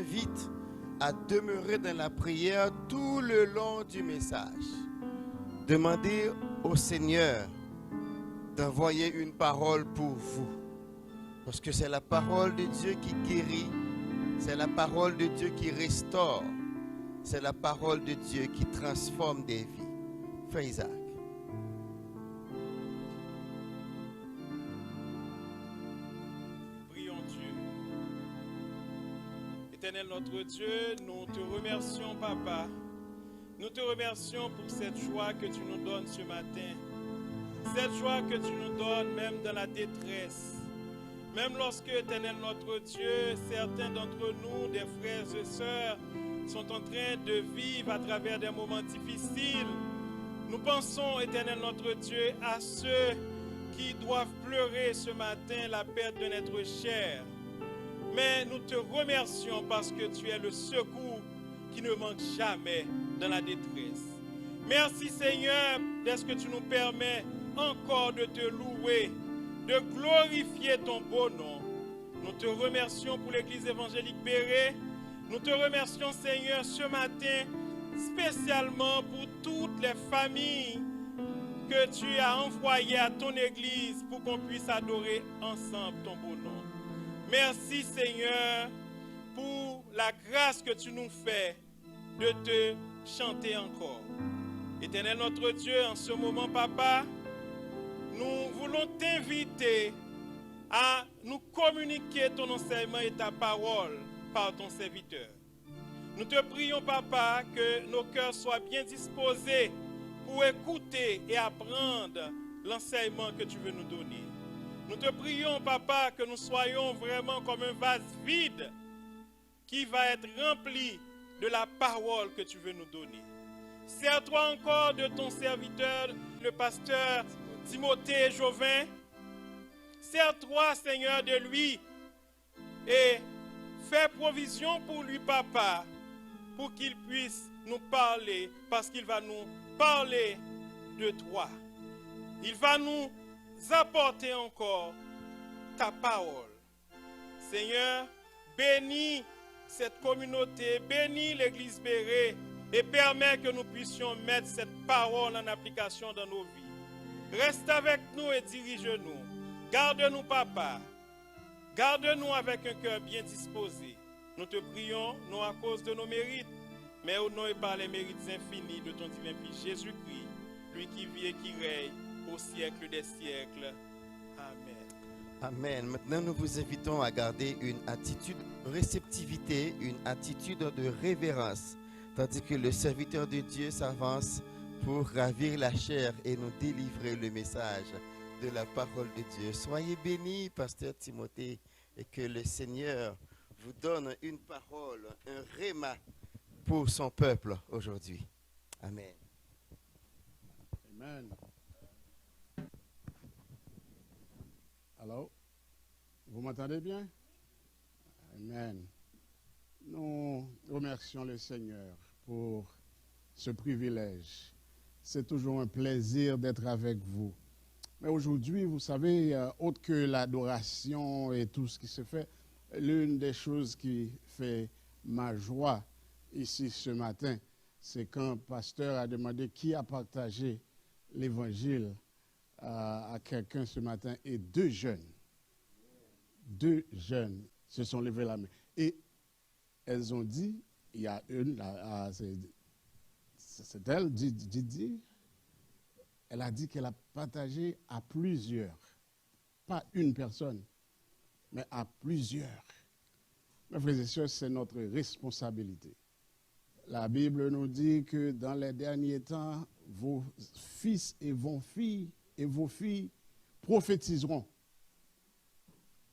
invite à demeurer dans la prière tout le long du message. Demandez au Seigneur d'envoyer une parole pour vous. Parce que c'est la parole de Dieu qui guérit, c'est la parole de Dieu qui restaure, c'est la parole de Dieu qui transforme des vies. Frère Isaac. Prions Dieu. Éternel notre Dieu, nous te remercions, Papa. Nous te remercions pour cette joie que tu nous donnes ce matin. Cette joie que tu nous donnes même dans la détresse. Même lorsque, Éternel notre Dieu, certains d'entre nous, des frères et sœurs, sont en train de vivre à travers des moments difficiles, nous pensons, Éternel notre Dieu, à ceux qui doivent pleurer ce matin la perte d'un être cher. Mais nous te remercions parce que tu es le secours qui ne manque jamais dans la détresse. Merci Seigneur d'être que tu nous permets encore de te louer, de glorifier ton beau nom. Nous te remercions pour l'Église évangélique Béret. Nous te remercions Seigneur ce matin spécialement pour toutes les familles que tu as envoyées à ton Église pour qu'on puisse adorer ensemble ton beau nom. Merci Seigneur pour la grâce que tu nous fais de te chanter encore. Éternel notre Dieu, en ce moment, Papa, nous voulons t'inviter à nous communiquer ton enseignement et ta parole par ton serviteur. Nous te prions, Papa, que nos cœurs soient bien disposés pour écouter et apprendre l'enseignement que tu veux nous donner. Nous te prions, Papa, que nous soyons vraiment comme un vase vide qui va être rempli de la parole que tu veux nous donner. Sers-toi encore de ton serviteur, le pasteur Timothée Jovin. Sers-toi, Seigneur, de lui et fais provision pour lui, Papa, pour qu'il puisse nous parler, parce qu'il va nous parler de toi. Il va nous apporter encore ta parole. Seigneur, bénis cette communauté, bénis l'Église Béret et permets que nous puissions mettre cette parole en application dans nos vies. Reste avec nous et dirige-nous. Garde-nous, Papa. Garde-nous avec un cœur bien disposé. Nous te prions, non à cause de nos mérites, mais au nom et par les mérites infinis de ton divin Fils Jésus-Christ, lui qui vit et qui règne au siècle des siècles. Amen. Amen. Maintenant, nous vous invitons à garder une attitude de réceptivité, une attitude de révérence, tandis que le serviteur de Dieu s'avance pour ravir la chair et nous délivrer le message de la parole de Dieu. Soyez bénis, pasteur Timothée, et que le Seigneur vous donne une parole, un réma pour son peuple aujourd'hui. Amen. Amen. Alors, vous m'entendez bien? Amen. Nous remercions le Seigneur pour ce privilège. C'est toujours un plaisir d'être avec vous. Mais aujourd'hui, vous savez, autre que l'adoration et tout ce qui se fait, l'une des choses qui fait ma joie ici ce matin, c'est quand le pasteur a demandé qui a partagé l'évangile à quelqu'un ce matin, et deux jeunes se sont levés la main. Et elles ont dit, il y a une, c'est elle, Didi, elle a dit qu'elle a partagé à plusieurs, pas une personne, mais à plusieurs. Mes frères et sœurs, c'est notre responsabilité. La Bible nous dit que dans les derniers temps, vos fils et vos filles prophétiseront.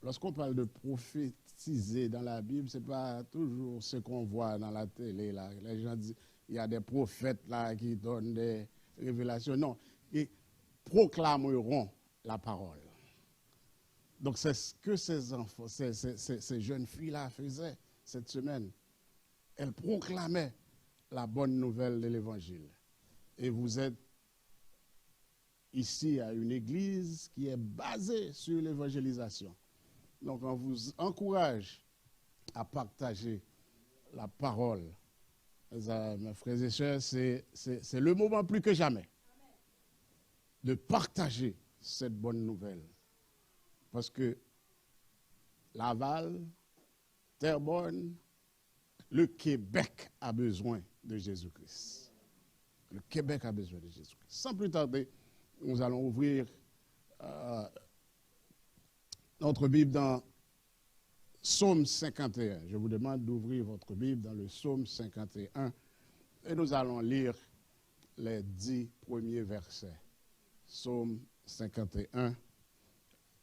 Lorsqu'on parle de prophétiser dans la Bible, ce n'est pas toujours ce qu'on voit dans la télé. Là. Les gens disent il y a des prophètes là qui donnent des révélations. Non, ils proclameront la parole. Donc c'est ce que ces enfants, ces jeunes filles-là faisaient cette semaine. Elles proclamaient la bonne nouvelle de l'Évangile. Et vous êtes ici à une église qui est basée sur l'évangélisation. Donc on vous encourage à partager la parole. Mes frères et sœurs, c'est le moment plus que jamais de partager cette bonne nouvelle. Parce que Laval, Terrebonne, le Québec a besoin de Jésus-Christ. Le Québec a besoin de Jésus-Christ. Sans plus tarder, nous allons ouvrir notre Bible dans Psaume 51. Je vous demande d'ouvrir votre Bible dans le Psaume 51 et nous allons lire les 10 premiers versets. Psaume 51,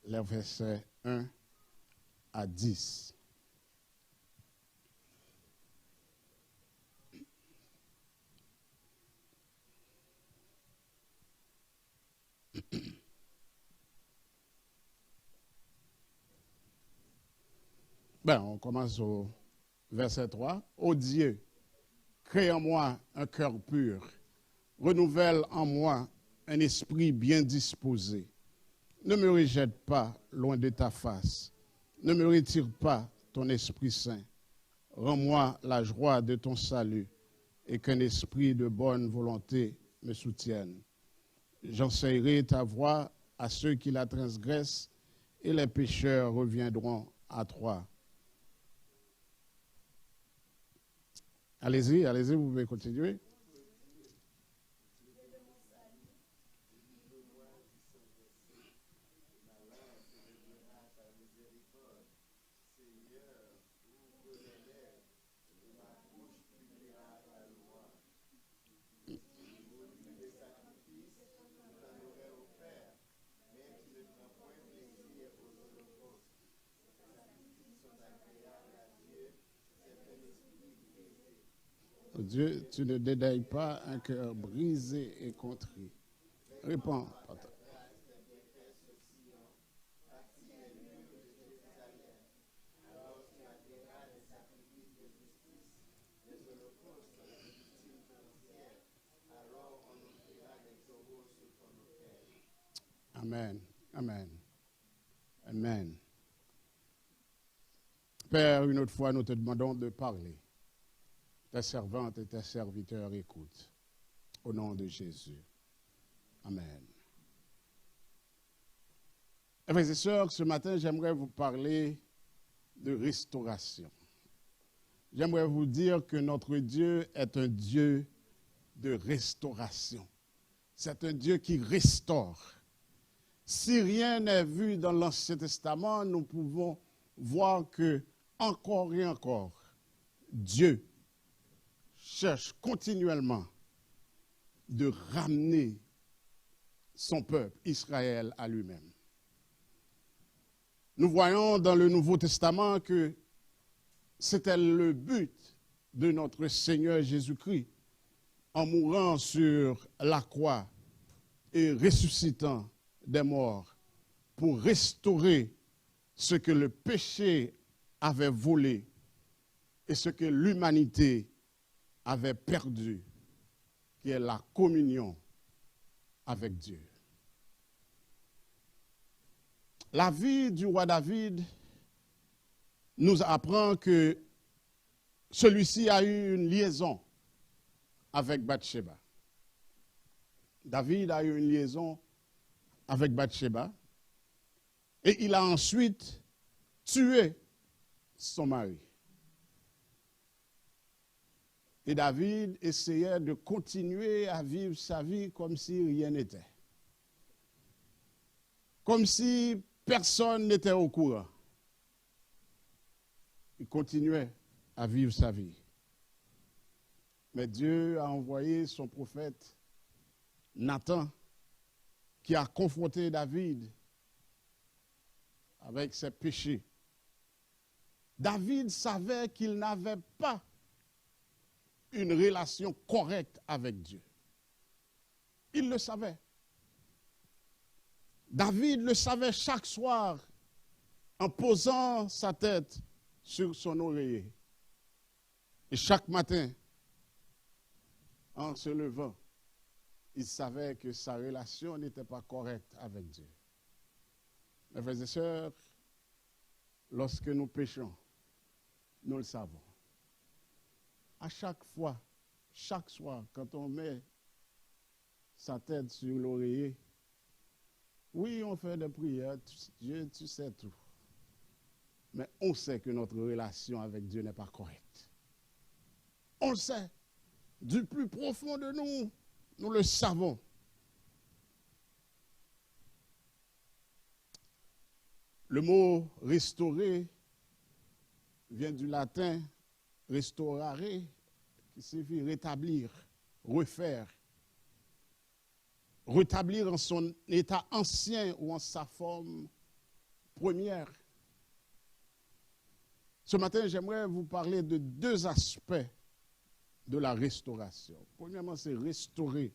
les versets 1 à 10. On commence au verset 3. Ô Dieu, crée en moi un cœur pur, renouvelle en moi un esprit bien disposé. Ne me rejette pas loin de ta face, ne me retire pas ton Esprit Saint. Rends-moi la joie de ton salut et qu'un esprit de bonne volonté me soutienne. J'enseignerai ta voie à ceux qui la transgressent et les pécheurs reviendront à toi. Allez-y, vous pouvez continuer. Dieu, tu ne dédaignes pas un cœur brisé et contrit. Réponds. Amen. Amen. Amen. Père, une autre fois, nous te demandons de parler. Ta servante et ta serviteur écoutent. Au nom de Jésus. Amen. Frères et sœurs, ce matin, j'aimerais vous parler de restauration. J'aimerais vous dire que notre Dieu est un Dieu de restauration. C'est un Dieu qui restaure. Si rien n'est vu dans l'Ancien Testament, nous pouvons voir que encore et encore, Dieu cherche continuellement de ramener son peuple, Israël, à lui-même. Nous voyons dans le Nouveau Testament que c'était le but de notre Seigneur Jésus-Christ en mourant sur la croix et ressuscitant des morts pour restaurer ce que le péché avait volé et ce que l'humanité avait perdu, qui est la communion avec Dieu. La vie du roi David nous apprend que celui-ci a eu une liaison avec Bathsheba. David a eu une liaison avec Bathsheba et il a ensuite tué son mari. Et David essayait de continuer à vivre sa vie comme si rien n'était. Comme si personne n'était au courant. Il continuait à vivre sa vie. Mais Dieu a envoyé son prophète Nathan qui a confronté David avec ses péchés. David savait qu'il n'avait pas une relation correcte avec Dieu. Il le savait. David le savait chaque soir en posant sa tête sur son oreiller. Et chaque matin, en se levant, il savait que sa relation n'était pas correcte avec Dieu. Mes frères et sœurs, lorsque nous péchons, nous le savons. à chaque fois, chaque soir, quand on met sa tête sur l'oreiller, oui, on fait des prières, Dieu, tu sais tout. Mais on sait que notre relation avec Dieu n'est pas correcte. On le sait. Du plus profond de nous, nous le savons. Le mot restaurer vient du latin restaurare, qui signifie rétablir, refaire. Rétablir en son état ancien ou en sa forme première. Ce matin, j'aimerais vous parler de deux aspects de la restauration. Premièrement, c'est restaurer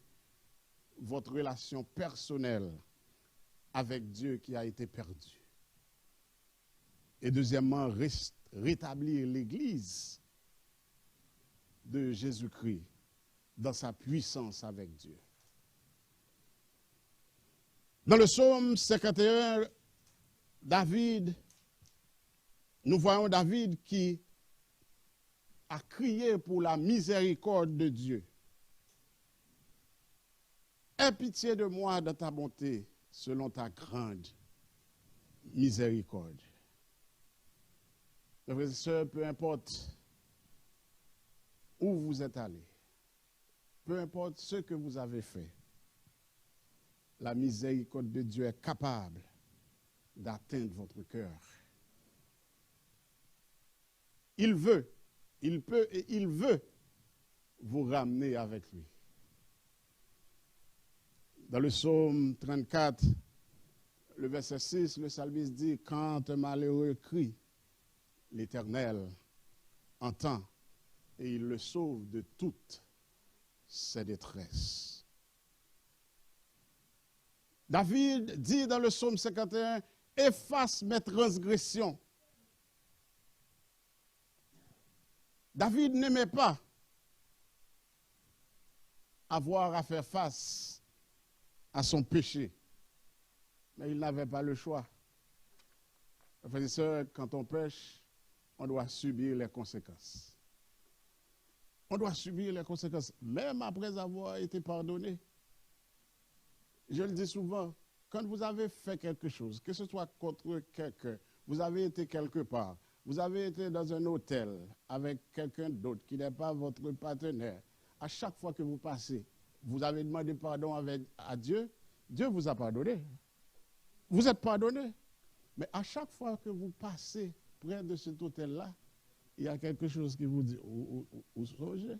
votre relation personnelle avec Dieu qui a été perdue. Et deuxièmement, rétablir l'Église de Jésus-Christ dans sa puissance avec Dieu. Dans le psaume 51, nous voyons David qui a crié pour la miséricorde de Dieu. Aie pitié de moi dans ta bonté, selon ta grande miséricorde. Mes frères et sœurs, peu importe où vous êtes allés, peu importe ce que vous avez fait, la miséricorde de Dieu est capable d'atteindre votre cœur. Il veut, il peut et il veut vous ramener avec lui. Dans le psaume 34, le verset 6, le psalmiste dit « Quand un malheureux crie, l'Éternel entend et il le sauve de toutes ses détresses. » David dit dans le psaume 51, « Efface mes transgressions. » David n'aimait pas avoir à faire face à son péché, mais il n'avait pas le choix. Frères et sœurs, quand on pêche, on doit subir les conséquences. On doit subir les conséquences, même après avoir été pardonné. Je le dis souvent, quand vous avez fait quelque chose, que ce soit contre quelqu'un, vous avez été quelque part, vous avez été dans un hôtel avec quelqu'un d'autre qui n'est pas votre partenaire, à chaque fois que vous passez, vous avez demandé pardon à Dieu, Dieu vous a pardonné. Vous êtes pardonné. Mais à chaque fois que vous passez près de cet hôtel-là, il y a quelque chose qui vous dit, où songez?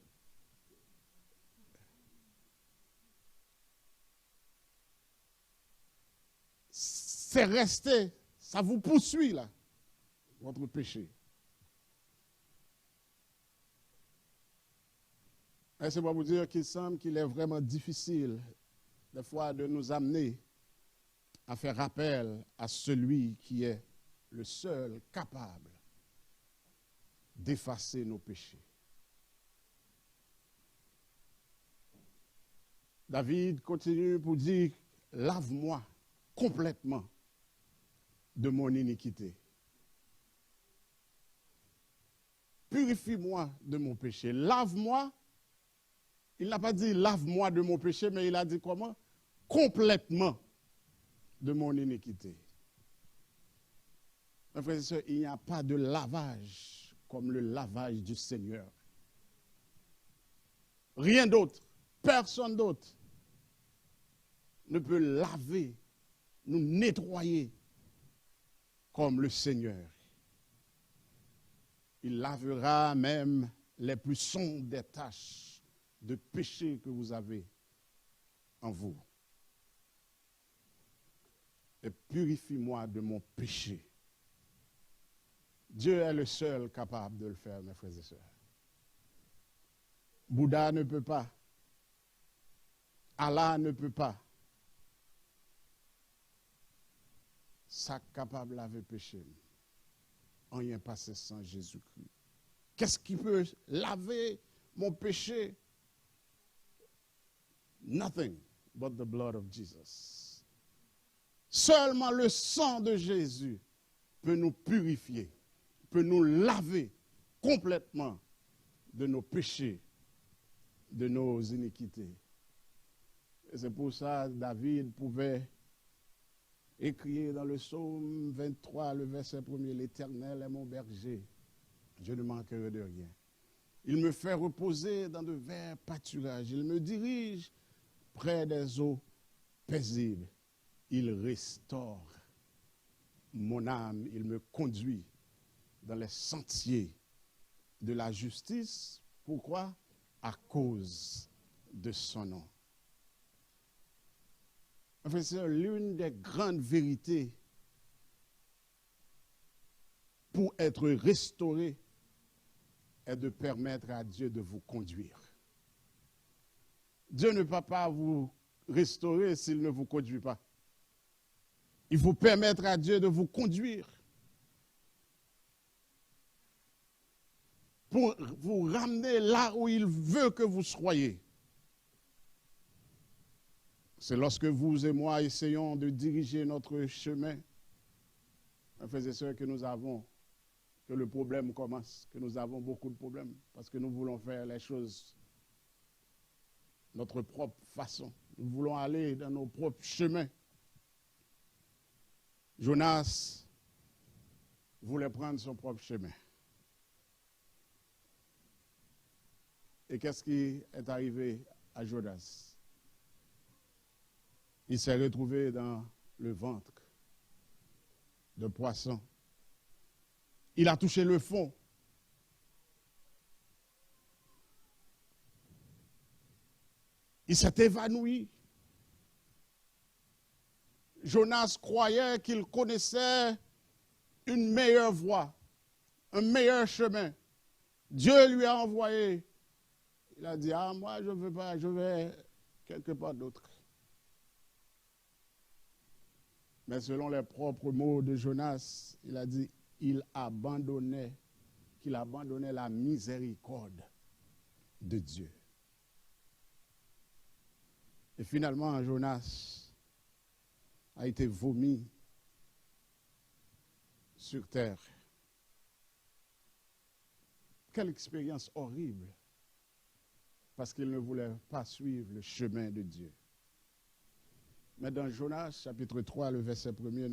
C'est resté, ça vous poursuit là, votre péché. Et c'est pour vous dire qu'il semble qu'il est vraiment difficile, des fois, de nous amener à faire appel à celui qui est le seul capable d'effacer nos péchés. David continue pour dire, lave-moi complètement de mon iniquité. Purifie-moi de mon péché. Lave-moi. Il n'a pas dit lave-moi de mon péché, mais il a dit comment? Complètement de mon iniquité. Mes frères et sœurs, il n'y a pas de lavage comme le lavage du Seigneur. Rien d'autre, personne d'autre ne peut laver, nous nettoyer comme le Seigneur. Il lavera même les plus sombres des taches de péché que vous avez en vous. Et purifie-moi de mon péché. Dieu est le seul capable de le faire, mes frères et sœurs. Bouddha ne peut pas. Allah ne peut pas. Ça capable de laver péché. En rien passé sans Jésus-Christ. Qu'est-ce qui peut laver mon péché? Nothing but the blood of Jesus. Seulement le sang de Jésus peut nous purifier, peut nous laver complètement de nos péchés, de nos iniquités. Et c'est pour ça que David pouvait écrire dans le psaume 23, le verset 1er, l'Éternel est mon berger, je ne manquerai de rien. Il me fait reposer dans de verts pâturages, il me dirige près des eaux paisibles, il restaure mon âme, il me conduit dans les sentiers de la justice. Pourquoi? À cause de son nom. Enfin, c'est l'une des grandes vérités pour être restauré est de permettre à Dieu de vous conduire. Dieu ne peut pas vous restaurer s'il ne vous conduit pas. Il faut permettre à Dieu de vous conduire pour vous ramener là où il veut que vous soyez. C'est lorsque vous et moi essayons de diriger notre chemin, frères et sœurs, que nous avons, que le problème commence, que nous avons beaucoup de problèmes, parce que nous voulons faire les choses notre propre façon. Nous voulons aller dans nos propres chemins. Jonas voulait prendre son propre chemin. Et qu'est-ce qui est arrivé à Jonas? Il s'est retrouvé dans le ventre de poisson. Il a touché le fond. Il s'est évanoui. Jonas croyait qu'il connaissait une meilleure voie, un meilleur chemin. Dieu lui a envoyé. Il a dit, ah, moi, je ne veux pas, je vais quelque part d'autre. Mais selon les propres mots de Jonas, il a dit qu'il abandonnait la miséricorde de Dieu. Et finalement, Jonas a été vomi sur terre. Quelle expérience horrible, parce qu'il ne voulait pas suivre le chemin de Dieu. Mais dans Jonas, chapitre 3, le verset 1er,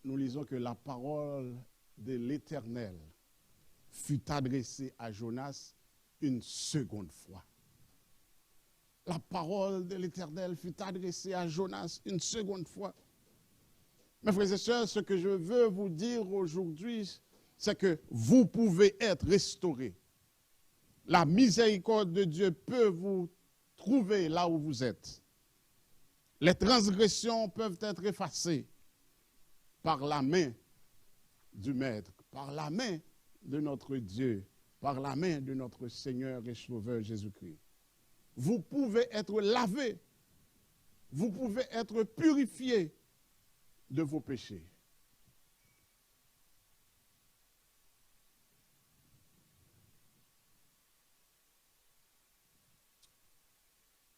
nous lisons que la parole de l'Éternel fut adressée à Jonas une seconde fois. La parole de l'Éternel fut adressée à Jonas une seconde fois. Mes frères et sœurs, ce que je veux vous dire aujourd'hui, c'est que vous pouvez être restaurés. La miséricorde de Dieu peut vous trouver là où vous êtes. Les transgressions peuvent être effacées par la main du Maître, par la main de notre Dieu, par la main de notre Seigneur et Sauveur Jésus-Christ. Vous pouvez être lavés, vous pouvez être purifiés de vos péchés.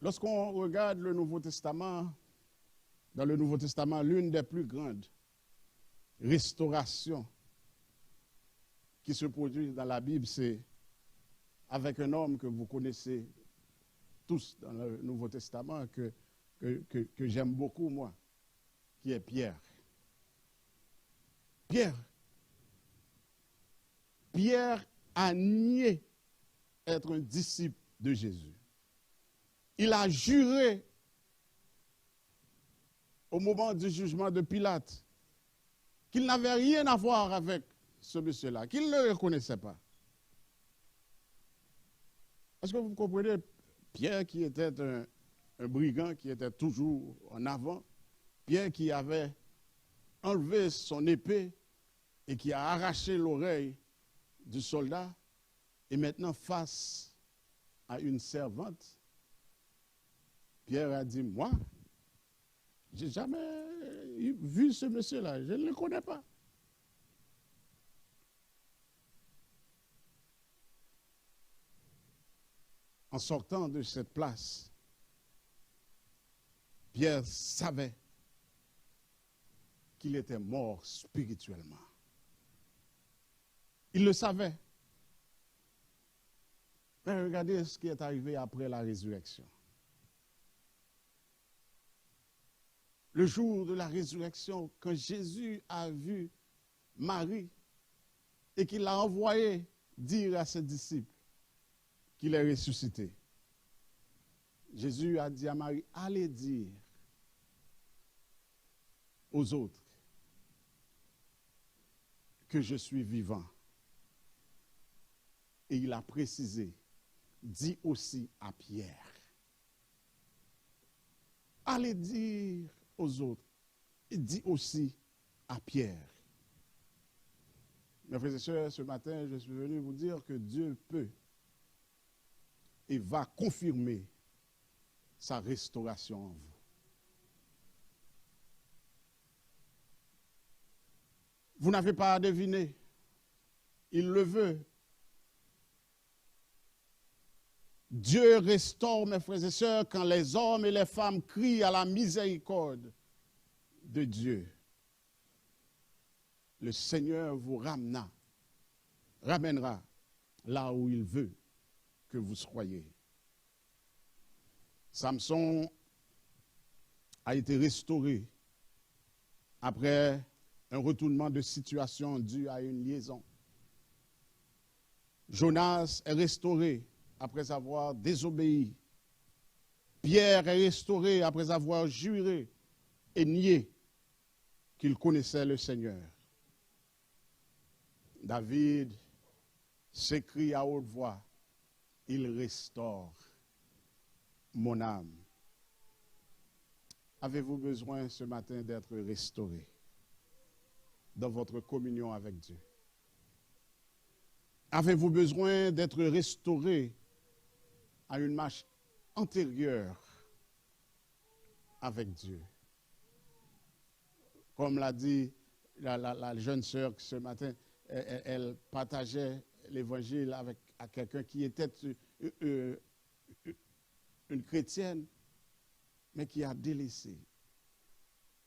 Lorsqu'on regarde le Nouveau Testament, dans le Nouveau Testament, l'une des plus grandes restaurations qui se produisent dans la Bible, c'est avec un homme que vous connaissez tous dans le Nouveau Testament, que j'aime beaucoup, moi, qui est Pierre. Pierre a nié être un disciple de Jésus. Il a juré au moment du jugement de Pilate qu'il n'avait rien à voir avec ce monsieur-là, qu'il ne le reconnaissait pas. Est-ce que vous comprenez? Pierre qui était un brigand, qui était toujours en avant, Pierre qui avait enlevé son épée et qui a arraché l'oreille du soldat, et maintenant face à une servante, Pierre a dit, moi, je n'ai jamais vu ce monsieur-là, je ne le connais pas. En sortant de cette place, Pierre savait qu'il était mort spirituellement. Il le savait. Mais regardez ce qui est arrivé après la résurrection. Le jour de la résurrection, quand Jésus a vu Marie et qu'il l'a envoyé dire à ses disciples qu'il est ressuscité, Jésus a dit à Marie, allez dire aux autres que je suis vivant. Et il a précisé, dis aussi à Pierre. Allez dire aux autres et dis aussi à Pierre. Mes frères et sœurs, ce matin, je suis venu vous dire que Dieu peut et va confirmer sa restauration en vous. Vous n'avez pas à deviner. Il le veut. Dieu restaure, mes frères et sœurs, quand les hommes et les femmes crient à la miséricorde de Dieu. Le Seigneur vous ramènera là où il veut que vous soyez. Samson a été restauré après un retournement de situation dû à une liaison. Jonas est restauré après avoir désobéi. Pierre est restauré après avoir juré et nié qu'il connaissait le Seigneur. David s'écrie à haute voix, il restaure mon âme. Avez-vous besoin ce matin d'être restauré dans votre communion avec Dieu? Avez-vous besoin d'être restauré à une marche antérieure avec Dieu? Comme l'a dit la jeune sœur ce matin, elle partageait l'évangile avec quelqu'un qui était une chrétienne, mais qui a délaissé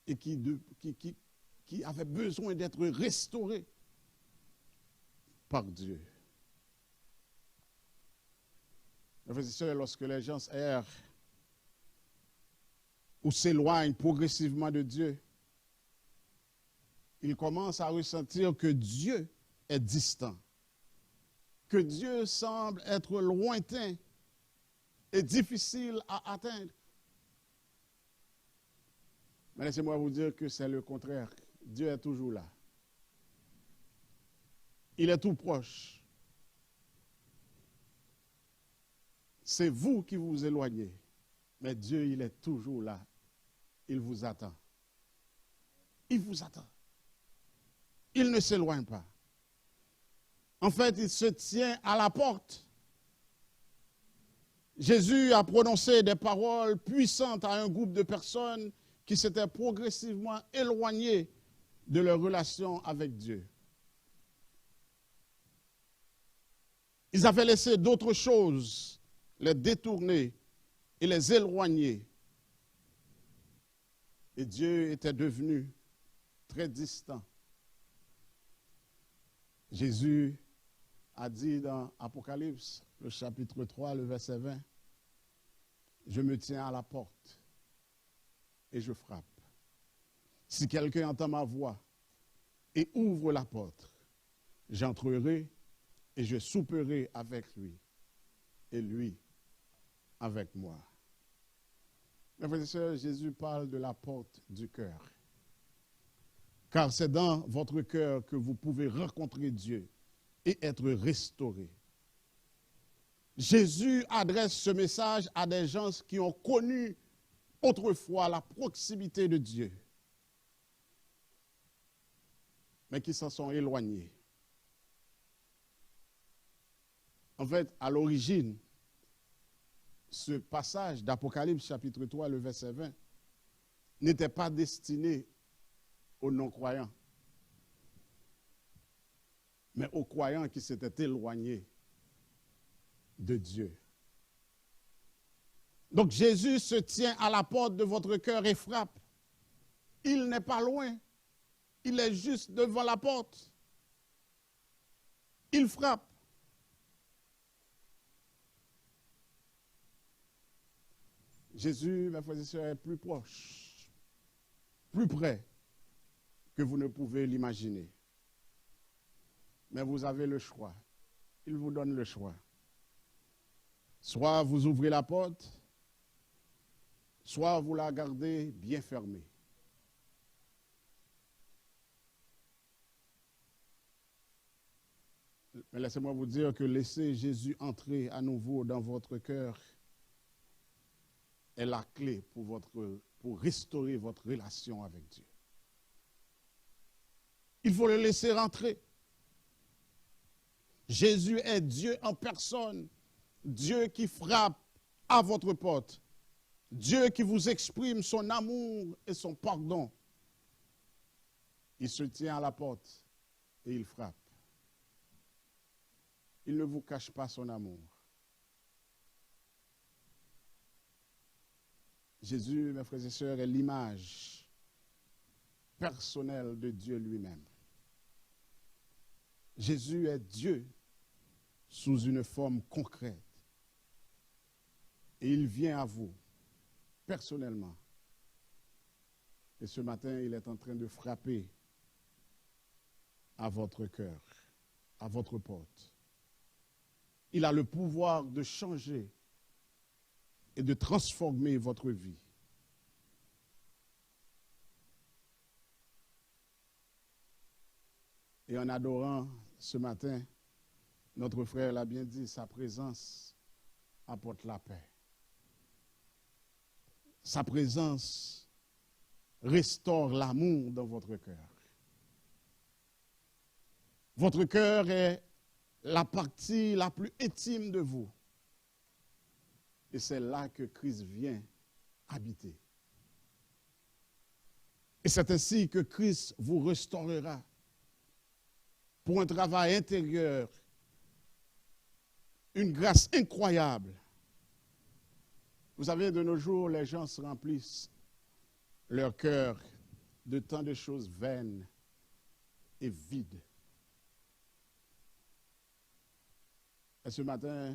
et qui avait besoin d'être restaurée par Dieu. Mes frères et sœurs, lorsque les gens errent ou s'éloignent progressivement de Dieu, ils commencent à ressentir que Dieu est distant, que Dieu semble être lointain et difficile à atteindre. Mais laissez-moi vous dire que c'est le contraire. Dieu est toujours là. Il est tout proche. C'est vous qui vous éloignez, mais Dieu, il est toujours là. Il vous attend. Il vous attend. Il ne s'éloigne pas. En fait, il se tient à la porte. Jésus a prononcé des paroles puissantes à un groupe de personnes qui s'étaient progressivement éloignées de leur relation avec Dieu. Ils avaient laissé d'autres choses les détourner et les éloigner. Et Dieu était devenu très distant. Jésus a dit dans Apocalypse, le chapitre 3, le verset 20, « Je me tiens à la porte et je frappe. Si quelqu'un entend ma voix et ouvre la porte, j'entrerai et je souperai avec lui et lui avec moi. » Mes frères et sœurs, Jésus parle de la porte du cœur. Car c'est dans votre cœur que vous pouvez rencontrer Dieu et être restauré. Jésus adresse ce message à des gens qui ont connu autrefois la proximité de Dieu, mais qui s'en sont éloignés. En fait, à l'origine, ce passage d'Apocalypse chapitre 3, le verset 20, n'était pas destiné aux non-croyants, mais aux croyants qui s'étaient éloignés de Dieu. Donc Jésus se tient à la porte de votre cœur et frappe. Il n'est pas loin, il est juste devant la porte. Il frappe. Jésus, mes frères et sœurs, est plus proche, plus près que vous ne pouvez l'imaginer. Mais vous avez le choix. Il vous donne le choix. Soit vous ouvrez la porte, soit vous la gardez bien fermée. Mais laissez-moi vous dire que laisser Jésus entrer à nouveau dans votre cœur est la clé pour restaurer votre relation avec Dieu. Il faut le laisser rentrer. Jésus est Dieu en personne. Dieu qui frappe à votre porte. Dieu qui vous exprime son amour et son pardon. Il se tient à la porte et il frappe. Il ne vous cache pas son amour. Jésus, mes frères et sœurs, est l'image personnelle de Dieu lui-même. Jésus est Dieu sous une forme concrète. Et il vient à vous, personnellement. Et ce matin, il est en train de frapper à votre cœur, à votre porte. Il a le pouvoir de changer et de transformer votre vie. Et en adorant ce matin, notre frère l'a bien dit, sa présence apporte la paix. Sa présence restaure l'amour dans votre cœur. Votre cœur est la partie la plus intime de vous. Et c'est là que Christ vient habiter. Et c'est ainsi que Christ vous restaurera pour un travail intérieur, une grâce incroyable. Vous savez, de nos jours, les gens se remplissent leur cœur de tant de choses vaines et vides. Et ce matin,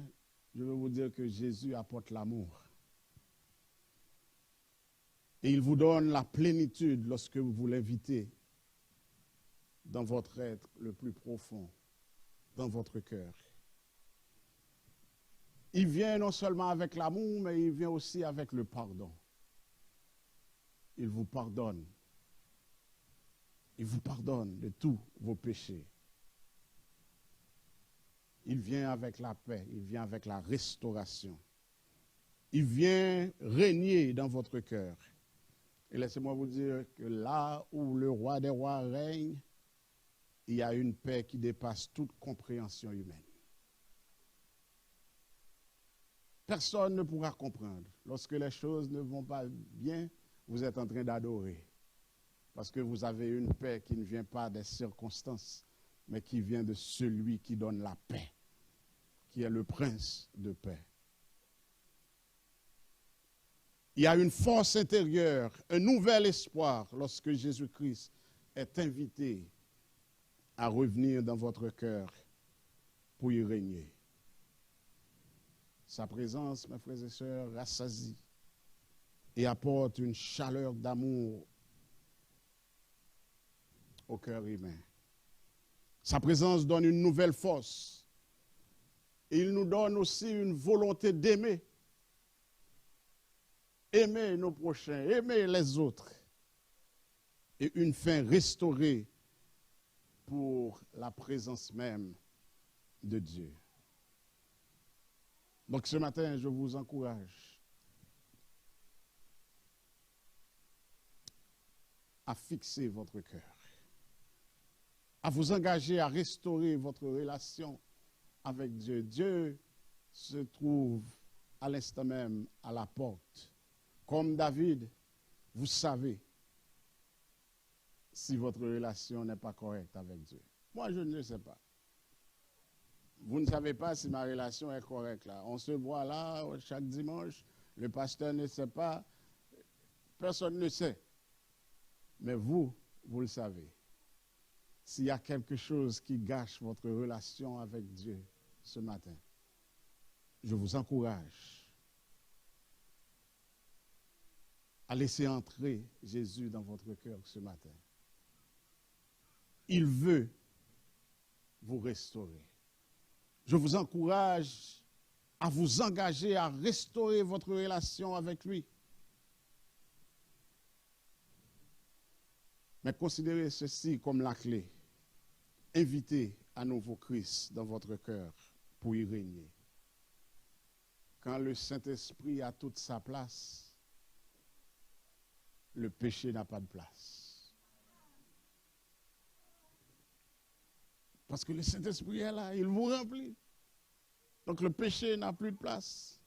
je veux vous dire que Jésus apporte l'amour. Et il vous donne la plénitude lorsque vous l'invitez dans votre être le plus profond, dans votre cœur. Il vient non seulement avec l'amour, mais il vient aussi avec le pardon. Il vous pardonne. Il vous pardonne de tous vos péchés. Il vient avec la paix, il vient avec la restauration. Il vient régner dans votre cœur. Et laissez-moi vous dire que là où le roi des rois règne, il y a une paix qui dépasse toute compréhension humaine. Personne ne pourra comprendre. Lorsque les choses ne vont pas bien, vous êtes en train d'adorer. Parce que vous avez une paix qui ne vient pas des circonstances, mais qui vient de celui qui donne la paix, qui est le prince de paix. Il y a une force intérieure, un nouvel espoir lorsque Jésus-Christ est invité à revenir dans votre cœur pour y régner. Sa présence, mes frères et sœurs, rassasie et apporte une chaleur d'amour au cœur humain. Sa présence donne une nouvelle force. Et il nous donne aussi une volonté d'aimer. Aimer nos prochains, aimer les autres. Et une fin restaurée pour la présence même de Dieu. Donc ce matin, je vous encourage à fixer votre cœur, à vous engager à restaurer votre relation avec Dieu. Dieu se trouve à l'instant même à la porte. Comme David, vous savez si votre relation n'est pas correcte avec Dieu. Moi, je ne le sais pas. Vous ne savez pas si ma relation est correcte là. On se voit là chaque dimanche. Le pasteur ne sait pas. Personne ne sait. Mais vous le savez. S'il y a quelque chose qui gâche votre relation avec Dieu ce matin, je vous encourage à laisser entrer Jésus dans votre cœur ce matin. Il veut vous restaurer. Je vous encourage à vous engager à restaurer votre relation avec lui. Mais considérez ceci comme la clé. Invitez à nouveau Christ dans votre cœur pour y régner. Quand le Saint-Esprit a toute sa place, le péché n'a pas de place. Parce que le Saint-Esprit est là, il vous remplit. Donc le péché n'a plus de place.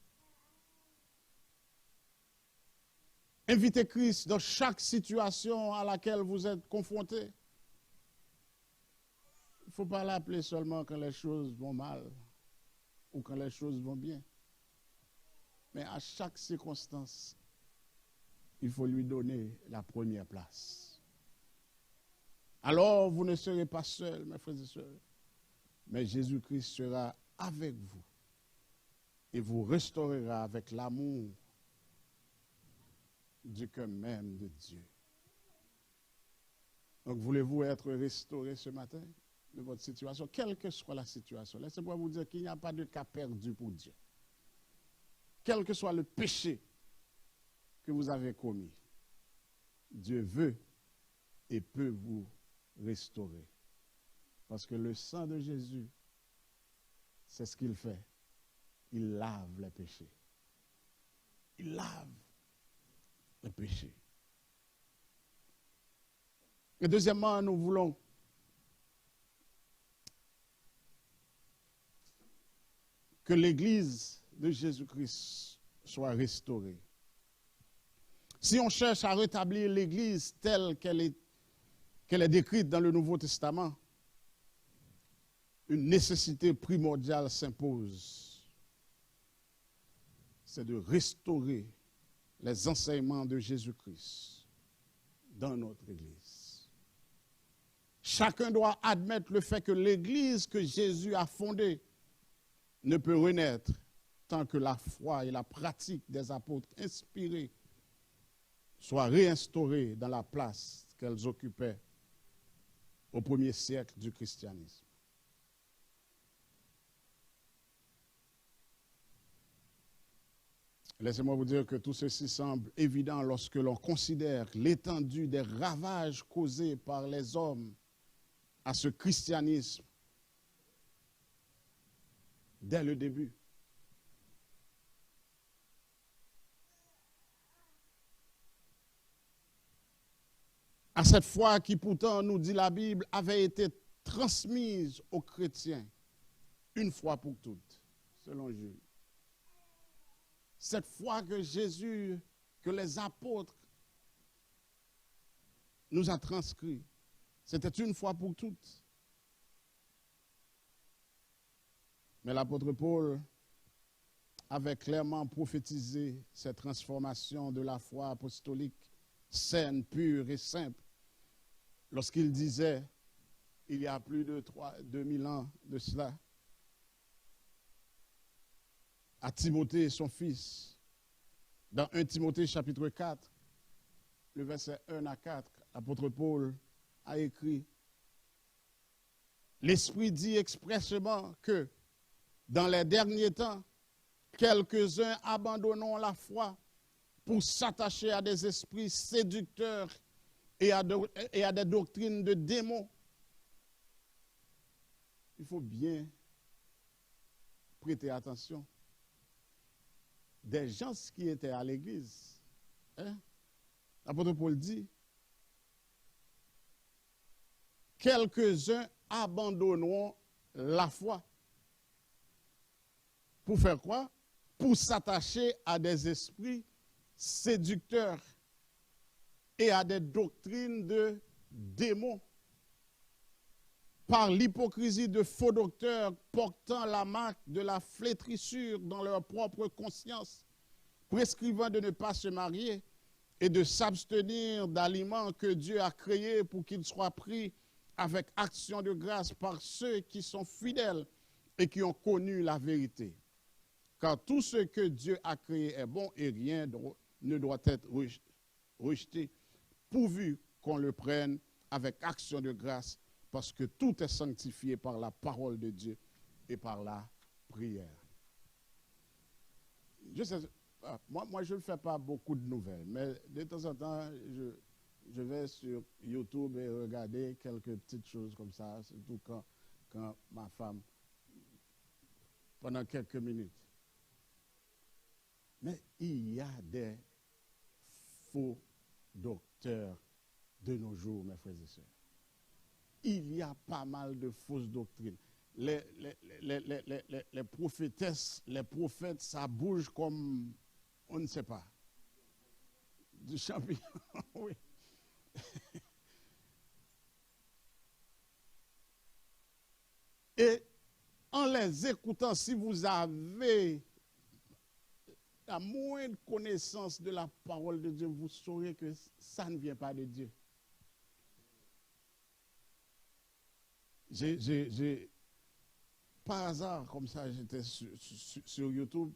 Invitez Christ dans chaque situation à laquelle vous êtes confrontés. Il ne faut pas l'appeler seulement quand les choses vont mal ou quand les choses vont bien. Mais à chaque circonstance, il faut lui donner la première place. Alors, vous ne serez pas seuls, mes frères et sœurs, mais Jésus-Christ sera avec vous et vous restaurera avec l'amour du cœur même de Dieu. Donc, voulez-vous être restauré ce matin de votre situation, quelle que soit la situation? Laissez-moi vous dire qu'il n'y a pas de cas perdu pour Dieu. Quel que soit le péché que vous avez commis, Dieu veut et peut vous restaurer. Parce que le sang de Jésus, c'est ce qu'il fait. Il lave les péchés. Il lave les péchés. Et deuxièmement, nous voulons que l'Église de Jésus-Christ soit restaurée. Si on cherche à rétablir l'Église telle qu'elle est décrite dans le Nouveau Testament, une nécessité primordiale s'impose. C'est de restaurer les enseignements de Jésus-Christ dans notre Église. Chacun doit admettre le fait que l'Église que Jésus a fondée ne peut renaître tant que la foi et la pratique des apôtres inspirés soient réinstaurées dans la place qu'elles occupaient au premier siècle du christianisme. Laissez-moi vous dire que tout ceci semble évident lorsque l'on considère l'étendue des ravages causés par les hommes à ce christianisme dès le début. À cette foi qui pourtant, nous dit la Bible, avait été transmise aux chrétiens une fois pour toutes, selon Jules. Cette foi que Jésus, que les apôtres nous a transcrit, c'était une fois pour toutes. Mais l'apôtre Paul avait clairement prophétisé cette transformation de la foi apostolique saine, pure et simple lorsqu'il disait, il y a plus de 2000 ans de cela, à Timothée, son fils, dans 1 Timothée chapitre 4, le verset 1 à 4, l'apôtre Paul a écrit, l'Esprit dit expressément que dans les derniers temps, quelques-uns abandonneront la foi pour s'attacher à des esprits séducteurs et à des doctrines de démons. Il faut bien prêter attention. Des gens qui étaient à l'église, l'apôtre Paul dit, quelques-uns abandonneront la foi. Pour faire quoi? Pour s'attacher à des esprits séducteurs et à des doctrines de démons. Par l'hypocrisie de faux docteurs portant la marque de la flétrissure dans leur propre conscience, prescrivant de ne pas se marier et de s'abstenir d'aliments que Dieu a créés pour qu'ils soient pris avec action de grâce par ceux qui sont fidèles et qui ont connu la vérité. Car tout ce que Dieu a créé est bon et rien ne doit être rejeté, pourvu qu'on le prenne avec action de grâce, parce que tout est sanctifié par la parole de Dieu et par la prière. Je sais, moi, je ne fais pas beaucoup de nouvelles, mais de temps en temps, je vais sur YouTube et regarder quelques petites choses comme ça, surtout quand ma femme, pendant quelques minutes. Mais il y a des faux docteurs de nos jours, mes frères et sœurs. Il y a pas mal de fausses doctrines. Les prophétesses, les prophètes, ça bouge comme, on ne sait pas, du champignon. Oui. Et en les écoutant, si vous avez la moindre connaissance de la parole de Dieu, vous saurez que ça ne vient pas de Dieu. Par hasard, comme ça, j'étais sur YouTube,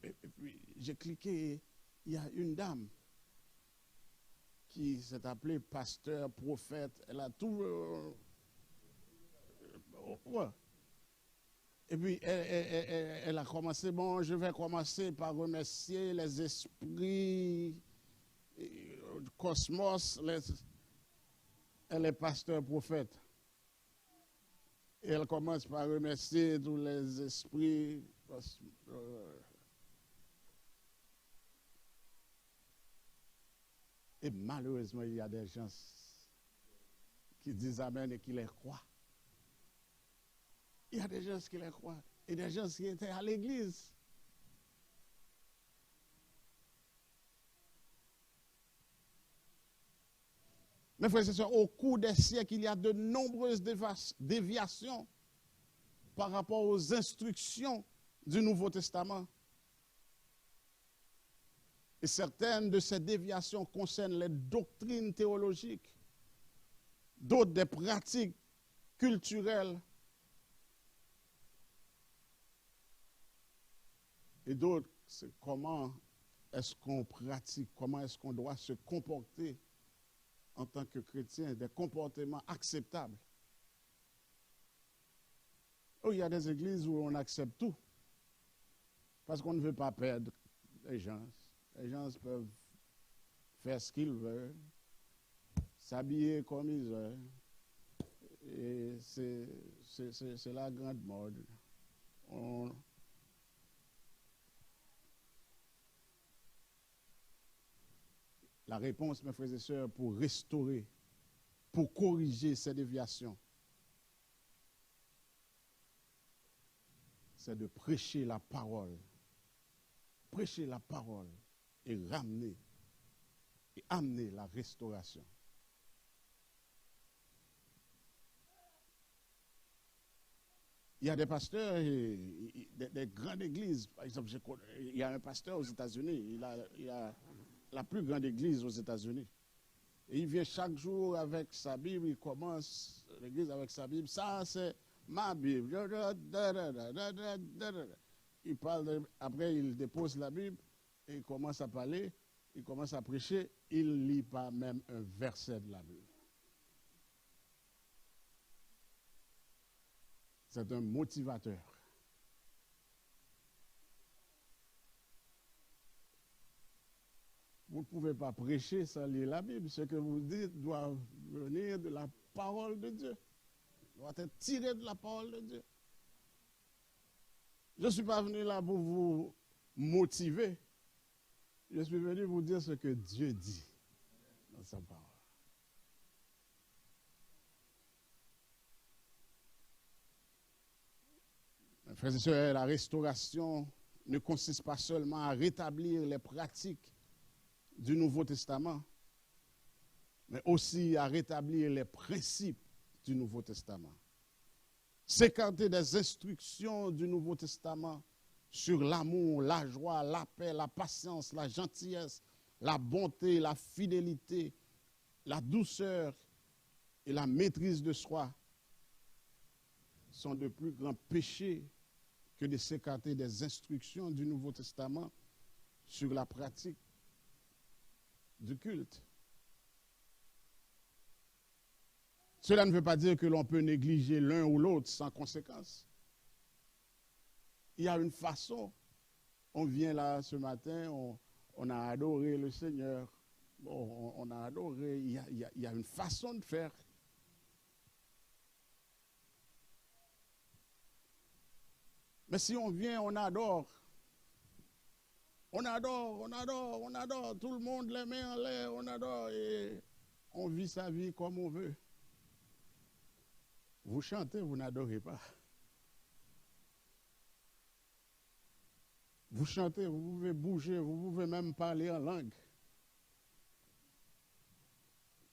et puis j'ai cliqué, il y a une dame qui s'est appelée pasteur, prophète, elle a tout... ouais. Et puis, elle a commencé, bon, je vais commencer par remercier les esprits du cosmos. Elle est pasteur, prophète. Et elle commence par remercier tous les esprits. Et malheureusement, il y a des gens qui disent Amen et qui les croient. Il y a des gens qui les croient. Et des gens qui étaient à l'église. Mes frères et sœurs, au cours des siècles, il y a de nombreuses déviations par rapport aux instructions du Nouveau Testament. Et certaines de ces déviations concernent les doctrines théologiques, d'autres des pratiques culturelles, et d'autres, c'est comment est-ce qu'on pratique, comment est-ce qu'on doit se comporter en tant que chrétien, des comportements acceptables. Oh, il y a des églises où on accepte tout, parce qu'on ne veut pas perdre les gens. Les gens peuvent faire ce qu'ils veulent, s'habiller comme ils veulent, et c'est la grande mode. La réponse, mes frères et sœurs, pour restaurer, pour corriger ces déviations, c'est de prêcher la parole. Prêcher la parole et ramener et amener la restauration. Il y a des pasteurs, des grandes églises. Par exemple, il y a un pasteur aux États-Unis, il a la plus grande église aux États-Unis. Et il vient chaque jour avec sa Bible, il commence l'église avec sa Bible. Ça, c'est ma Bible. Il parle, après, il dépose la Bible et il commence à parler, il commence à prêcher. Il ne lit pas même un verset de la Bible. C'est un motivateur. Vous ne pouvez pas prêcher sans lire la Bible. Ce que vous dites doit venir de la parole de Dieu. Doit être tiré de la parole de Dieu. Je ne suis pas venu là pour vous motiver. Je suis venu vous dire ce que Dieu dit dans sa parole. Frères et sœurs, la restauration ne consiste pas seulement à rétablir les pratiques du Nouveau Testament, mais aussi à rétablir les principes du Nouveau Testament. S'écarter des instructions du Nouveau Testament sur l'amour, la joie, la paix, la patience, la gentillesse, la bonté, la fidélité, la douceur et la maîtrise de soi sont de plus grands péchés que de s'écarter des instructions du Nouveau Testament sur la pratique du culte. Cela ne veut pas dire que l'on peut négliger l'un ou l'autre sans conséquence. Il y a une façon. On vient là ce matin, on a adoré le Seigneur. Bon, on a adoré, il y a une façon de faire. Mais si on vient, on adore. On adore. Tout le monde les met en l'air, on adore et on vit sa vie comme on veut. Vous chantez, vous n'adorez pas. Vous chantez, vous pouvez bouger, vous pouvez même parler en langue.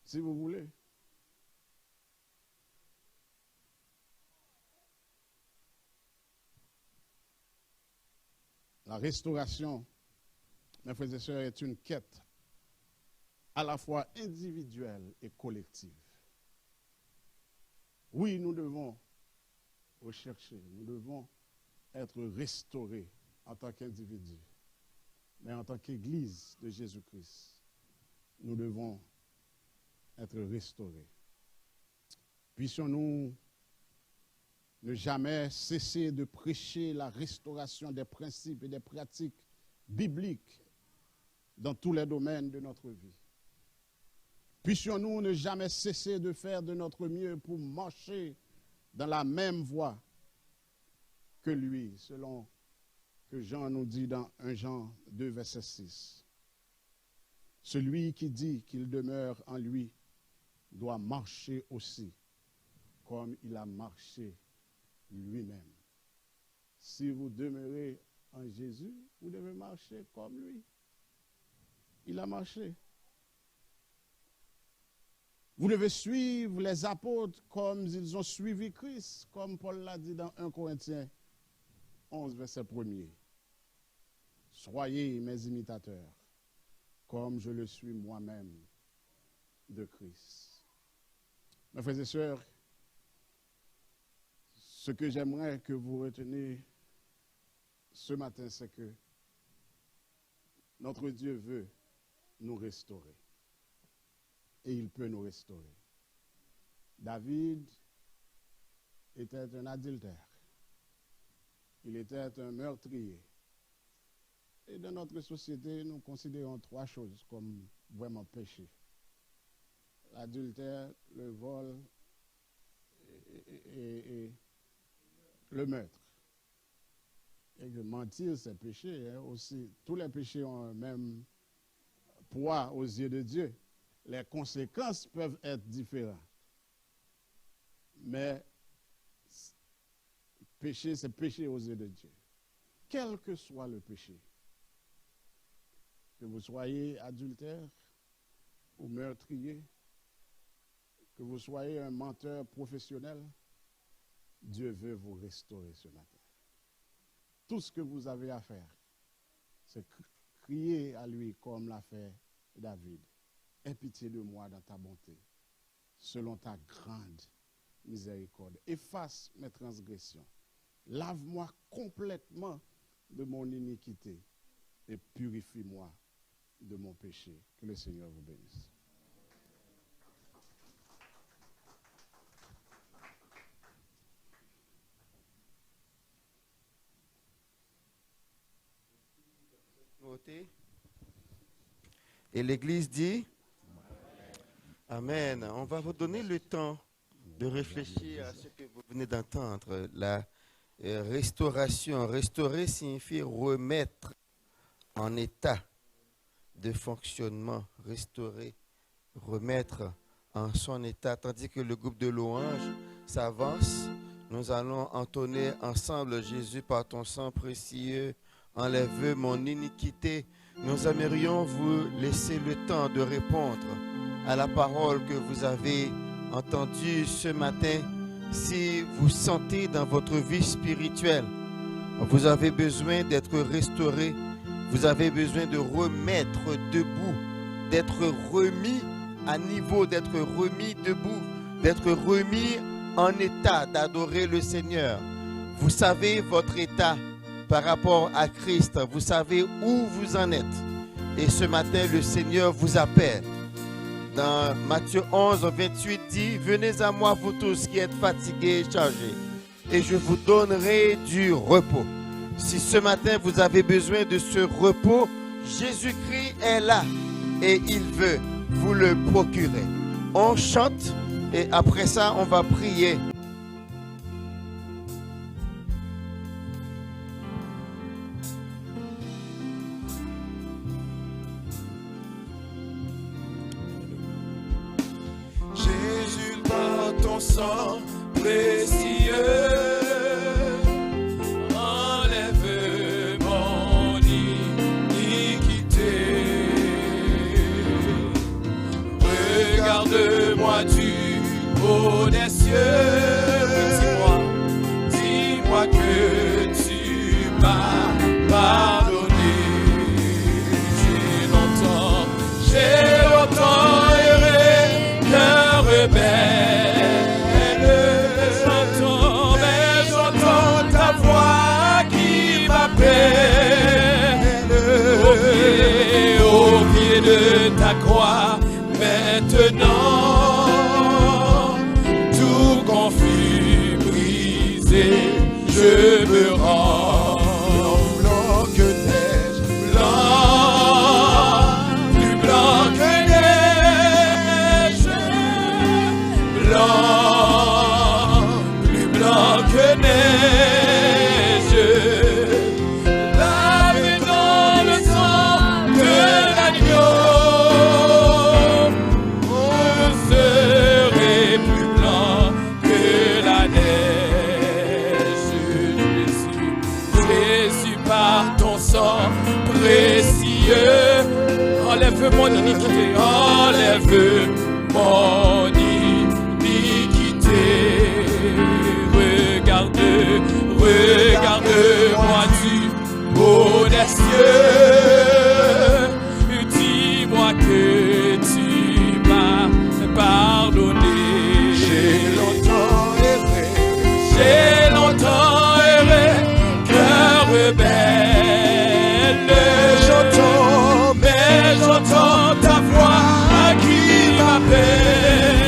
Si vous voulez. La restauration, mes frères et sœurs, est une quête à la fois individuelle et collective. Oui, nous devons rechercher, nous devons être restaurés en tant qu'individus, mais en tant qu'Église de Jésus-Christ, nous devons être restaurés. Puissions-nous ne jamais cesser de prêcher la restauration des principes et des pratiques bibliques dans tous les domaines de notre vie. Puissions-nous ne jamais cesser de faire de notre mieux pour marcher dans la même voie que lui, selon que Jean nous dit dans 1 Jean 2, verset 6. Celui qui dit qu'il demeure en lui doit marcher aussi comme il a marché lui-même. Si vous demeurez en Jésus, vous devez marcher comme lui. Il a marché. Vous devez suivre les apôtres comme ils ont suivi Christ, comme Paul l'a dit dans 1 Corinthiens 11, verset 1er. Soyez mes imitateurs, comme je le suis moi-même de Christ. Mes frères et sœurs, ce que j'aimerais que vous reteniez ce matin, c'est que notre Dieu veut nous restaurer. Et il peut nous restaurer. David était un adultère. Il était un meurtrier. Et dans notre société, nous considérons 3 choses comme vraiment péché. L'adultère, le vol et le meurtre. Et que mentir, c'est péché. Hein, aussi. Tous les péchés ont un même poids aux yeux de Dieu. Les conséquences peuvent être différentes. Mais péché, c'est péché aux yeux de Dieu. Quel que soit le péché, que vous soyez adultère ou meurtrier, que vous soyez un menteur professionnel, Dieu veut vous restaurer ce matin. Tout ce que vous avez à faire, c'est crier à lui comme l'a fait David. Aie pitié de moi dans ta bonté, selon ta grande miséricorde. Efface mes transgressions. Lave-moi complètement de mon iniquité et purifie-moi de mon péché. Que le Seigneur vous bénisse. Et l'Église dit Amen. On va vous donner le temps de réfléchir à ce que vous venez d'entendre. La restauration. Restaurer signifie remettre en état de fonctionnement. Restaurer, remettre en son état. Tandis que le groupe de louanges s'avance, nous allons entonner ensemble Jésus par ton sang précieux. Enlève mon iniquité. Nous aimerions vous laisser le temps de répondre à la parole que vous avez entendue ce matin. Si vous sentez dans votre vie spirituelle, vous avez besoin d'être restauré, vous avez besoin de remettre debout, d'être remis à niveau, d'être remis debout, d'être remis en état d'adorer le Seigneur. Vous savez votre état par rapport à Christ, vous savez où vous en êtes. Et ce matin, le Seigneur vous appelle. Dans Matthieu 11, 28 dit, « Venez à moi, vous tous qui êtes fatigués et chargés, et je vous donnerai du repos. » Si ce matin, vous avez besoin de ce repos, Jésus-Christ est là et il veut vous le procurer. On chante et après ça, on va prier. Jésus, par ton sang précieux, enlève mon iniquité. Regarde-moi du haut des cieux. Dis-moi que tu m'as pardonné. J'ai longtemps erré, cœur rebelle. J'entends ta voix qui m'appelle. Au pied de ta croix, maintenant, tout conflit brisé, je me rends. Blanc que neige, blanc, plus blanc que neige, blanc, plus blanc que neige. Lavé dans le sang de l'agneau, je serai plus blanc que la neige. Jésus, par ton sang précieux, enlève mon iniquité, enlève mon iniquité. Regarde-moi du haut des cieux. Dis-moi que tu m'as pardonné. J'ai longtemps erré, cœur rebelle. J'entends ta voix qui m'appelle.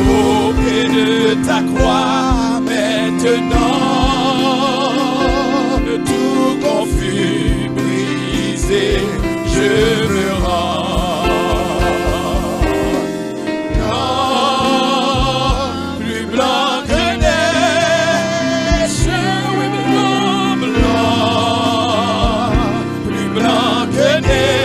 Au pied de ta croix, maintenant, tout conflit brisé, je me rends. Non, plus blanc que neige, oui, blanc, plus blanc que neige.